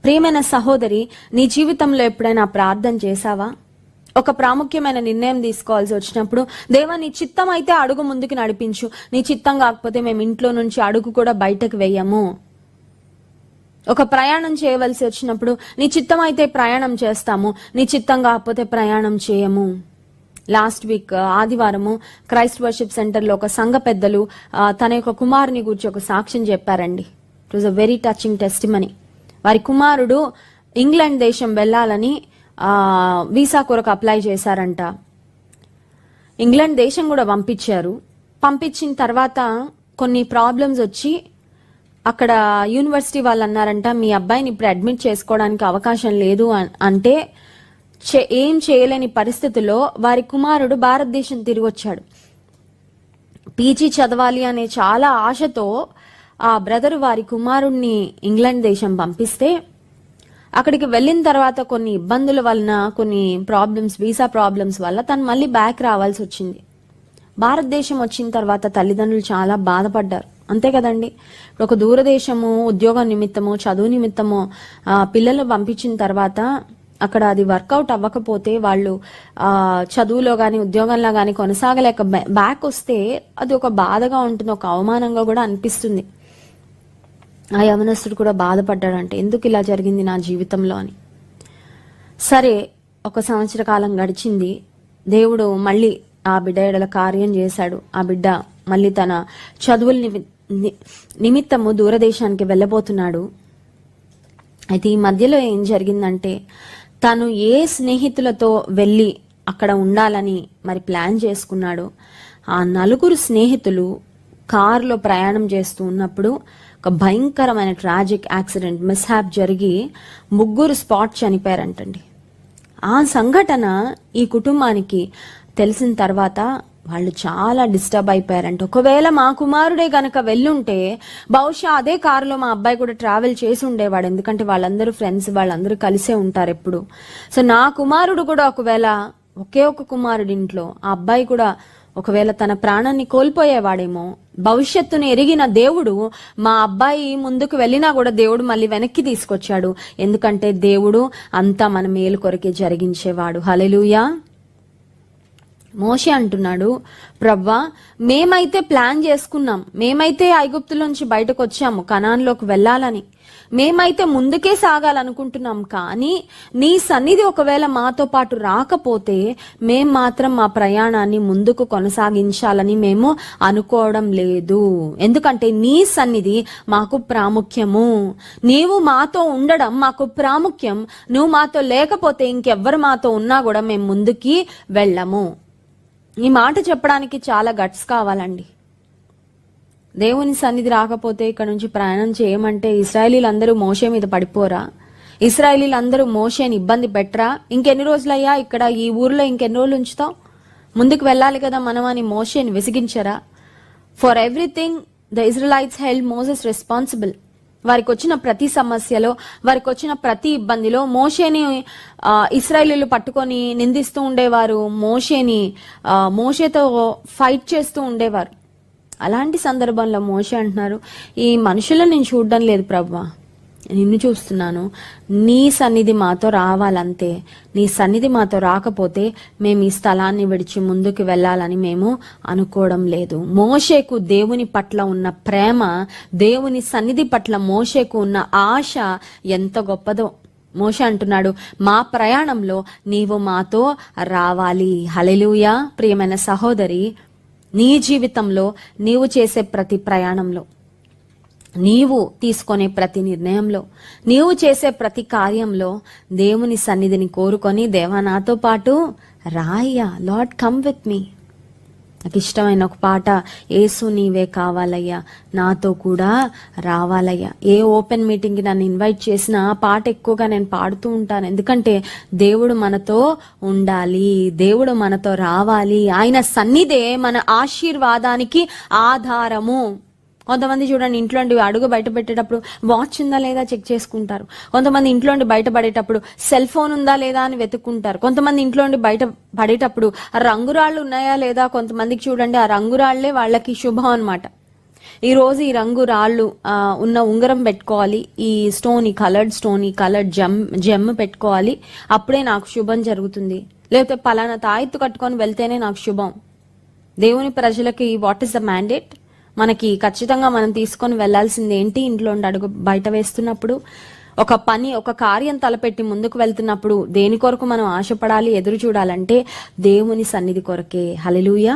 ప్రియమైన సహోదరి, నీ జీవితంలో ఎప్పుడైనా ప్రార్థన చేశావా? ఒక ప్రాముఖ్యమైన నిర్ణయం తీసుకోవాల్సి వచ్చినప్పుడు, దేవా నీ చిత్తం అయితే అడుగు ముందుకు నడిపించు, నీ చిత్తం కాకపోతే మేము ఇంట్లో నుంచి అడుగు కూడా బయటకు వేయము. ఒక ప్రయాణం చేయవలసి వచ్చినప్పుడు, నీ చిత్తం అయితే ప్రయాణం చేస్తాము, నీ చిత్తం కాకపోతే ప్రయాణం చేయము. లాస్ట్ వీక్ ఆదివారము క్రైస్ట్ వర్షిప్ సెంటర్లో ఒక సంఘ పెద్దలు తన యొక్క కుమారుని గురించి ఒక సాక్ష్యం చెప్పారండి. It was a very touching testimony. వారి కుమారుడు ఇంగ్లాండ్ దేశం వెళ్ళాలని వీసా కొరకు అప్లై చేశారంట. ఇంగ్లాండ్ దేశం కూడా పంపించారు. పంపించిన తర్వాత కొన్ని ప్రాబ్లమ్స్ వచ్చి అక్కడ యూనివర్సిటీ వాళ్ళు అన్నారంట, మీ అబ్బాయిని ఇప్పుడు అడ్మిట్ చేసుకోవడానికి అవకాశం లేదు అంటే ఏం చేయలేని పరిస్థితుల్లో వారి కుమారుడు భారతదేశం తిరిగి వచ్చాడు. పీజీ చదవాలి అనే చాలా ఆశతో ఆ బ్రదర్ వారి కుమారుడిని ఇంగ్లాండ్ దేశం పంపిస్తే, అక్కడికి వెళ్ళిన తర్వాత కొన్ని ఇబ్బందుల వలన, కొన్ని ప్రాబ్లమ్స్, వీసా ప్రాబ్లమ్స్ వల్ల తను మళ్ళీ బ్యాక్ రావాల్సి వచ్చింది. భారతదేశం వచ్చిన తర్వాత తల్లిదండ్రులు చాలా బాధపడ్డారు. అంతే కదండి. ఒక దూరదేశము ఉద్యోగం నిమిత్తము, చదువు నిమిత్తము పిల్లలు పంపించిన తర్వాత అక్కడ అది వర్కౌట్ అవ్వకపోతే, వాళ్ళు చదువులో గాని ఉద్యోగంలో గాని కొనసాగలేక బ్యాక్ వస్తే అది ఒక బాధగా ఉంటుంది, ఒక అవమానంగా కూడా అనిపిస్తుంది. ఆ యవనస్తుడు కూడా బాధపడ్డాడంటే, ఎందుకు ఇలా జరిగింది నా జీవితంలో అని. సరే, 1 సంవత్సర కాలం గడిచింది. దేవుడు మళ్ళీ ఆ బిడ్డ ఎడల కార్యం చేశాడు. ఆ బిడ్డ మళ్ళీ తన చదువుల నిమిత్తము దూరదేశానికి వెళ్ళబోతున్నాడు. అయితే ఈ మధ్యలో ఏం జరిగిందంటే, తను ఏ స్నేహితులతో వెళ్ళి అక్కడ ఉండాలని మరి ప్లాన్ చేసుకున్నాడు. ఆ 4 స్నేహితులు కారులో ప్రయాణం చేస్తూ ఉన్నప్పుడు ఒక భయంకరమైన ట్రాజిక్ యాక్సిడెంట్, మిస్హాప్ జరిగి 3 స్పాట్ చనిపోయారంటండి. ఆ సంఘటన ఈ కుటుంబానికి తెలిసిన తర్వాత వాళ్ళు చాలా డిస్టర్బ్ అయిపోయారంట. ఒకవేళ మా కుమారుడే గనక వెళ్ళుంటే బహుశా అదే కారులో మా అబ్బాయి కూడా ట్రావెల్ చేసి ఉండేవాడు. ఎందుకంటే వాళ్ళందరూ ఫ్రెండ్స్, వాళ్ళందరూ కలిసే ఉంటారు ఎప్పుడు. సో నా కుమారుడు కూడా ఒకవేళ, ఒకే ఒక కుమారుడి ఇంట్లో ఆ అబ్బాయి కూడా ఒకవేళ తన ప్రాణాన్ని కోల్పోయేవాడేమో. భవిష్యత్తును ఎరిగిన దేవుడు మా అబ్బాయి ముందుకు వెళ్ళినా కూడా దేవుడు మళ్ళీ వెనక్కి తీసుకొచ్చాడు. ఎందుకంటే దేవుడు అంతా మన మేలు కొరకే జరిగించేవాడు. హల్లెలూయా. మోషే అంటున్నాడు, ప్రవ్వా మేమైతే ప్లాన్ చేసుకున్నాం, మేమైతే ఐగుప్తులోంచి బయటకు వచ్చాము కనాన్లోకి వెళ్ళాలని, మేమైతే ముందుకే సాగాలనుకుంటున్నాం. కానీ నీ సన్నిధి ఒకవేళ మాతో పాటు రాకపోతే మేం మాత్రం మా ప్రయాణాన్ని ముందుకు కొనసాగించాలని మేము అనుకోవడం లేదు. ఎందుకంటే నీ సన్నిధి మాకు ప్రాముఖ్యము. నీవు మాతో ఉండడం మాకు ప్రాముఖ్యం. నువ్వు మాతో లేకపోతే ఇంకెవ్వరు మాతో ఉన్నా కూడా మేము ముందుకి వెళ్ళము. ఈ మాట చెప్పడానికి చాలా గట్స్ కావాలండి. దేవుని సన్నిధి రాకపోతే ఇక్కడ నుంచి ప్రయాణం చేయమంటే ఇశ్రాయేలీలందరూ మోషే మీద పడిపోరా? ఇశ్రాయేలీలందరూ మోషేని ఇబ్బంది పెట్టరా? ఇంకెన్ని రోజులయ్యా ఇక్కడ ఈ ఊర్లో, ఇంకెన్ని రోజులు ఉంచుతావు, ముందుకు వెళ్ళాలి కదా మనం అని మోషేని విసిగించరా? For everything the Israelites held Moses responsible. వారికి వచ్చిన ప్రతి సమస్యలో, వారికి వచ్చిన ప్రతి ఇబ్బందిలో మోషేని ఇశ్రాయేలీలు పట్టుకొని నిందిస్తూ ఉండేవారు. మోషేతో ఫైట్ చేస్తూ ఉండేవారు. అలాంటి సందర్భంలో మోషే అంటున్నారు, ఈ మనుషులను నేను చూడడం లేదు ప్రభువా, నిన్ను చూస్తున్నాను. నీ సన్నిధి మాతో రావాలంతే. నీ సన్నిధి మాతో రాకపోతే మేము ఈ స్థలాన్ని విడిచి ముందుకు వెళ్ళాలని మేము అనుకోవడం లేదు. మోషేకు దేవుని పట్ల ఉన్న ప్రేమ, దేవుని సన్నిధి పట్ల మోషేకు ఉన్న ఆశ ఎంత గొప్పదో. మోషే అంటున్నాడు, మా ప్రయాణంలో నీవు మాతో రావాలి. హల్లెలూయా. ప్రియమైన సహోదరి, నీ జీవితంలో నీవు చేసే ప్రతి ప్రయాణంలో, నీవు తీసుకునే ప్రతి నిర్ణయంలో, నీవు చేసే ప్రతి కార్యంలో దేవుని సన్నిధిని కోరుకొని, దేవా నాతో పాటు రాయ్యా, లార్డ్ కమ్ విత్ మీ. నాకు ఇష్టమైన ఒక పాట, యేసు నీవే కావాలయ్యా, నాతో కూడా రావాలయ్యా. ఏ ఓపెన్ మీటింగ్కి నన్ను ఇన్వైట్ చేసినా ఆ పాట ఎక్కువగా నేను పాడుతూ ఉంటాను. ఎందుకంటే దేవుడు మనతో ఉండాలి, దేవుడు మనతో రావాలి. ఆయన సన్నిధే మన ఆశీర్వాదానికి ఆధారము. కొంతమంది చూడండి, ఇంట్లోండి అడుగు బయట పెట్టేటప్పుడు వాచ్ ఉందా లేదా చెక్ చేసుకుంటారు. కొంతమంది ఇంట్లోండి బయటపడేటప్పుడు సెల్ ఫోన్ ఉందా లేదా అని వెతుక్కుంటారు. కొంతమంది ఇంట్లోండి బయట పడేటప్పుడు ఆ రంగురాళ్ళు ఉన్నాయా లేదా, కొంతమందికి చూడండి ఆ రంగురాళ్లే వాళ్ళకి శుభం అన్నమాట. ఈ రోజు ఈ రంగు రాళ్ళు ఉన్న ఉంగరం పెట్టుకోవాలి, ఈ స్టోన్, ఈ కలర్డ్ స్టోన్, ఈ కలర్డ్ జెమ్ పెట్టుకోవాలి, అప్పుడే నాకు శుభం జరుగుతుంది. లేకపోతే పలానా తాయెత్తు కట్టుకొని వెళ్తేనే నాకు శుభం. దేవుని ప్రజలకి వాట్ ఇస్ ద మ్యాండేట్? మనకి ఖచ్చితంగా మనం తీసుకొని వెళ్లాల్సింది ఏంటి? ఇంట్లో అడుగు బయట వేస్తున్నప్పుడు, ఒక పని, ఒక కార్యం తలపెట్టి ముందుకు వెళ్తున్నప్పుడు దేని కొరకు మనం ఆశపడాలి, ఎదురు చూడాలంటే దేవుని సన్నిధి కొరకే. హల్లెలూయా.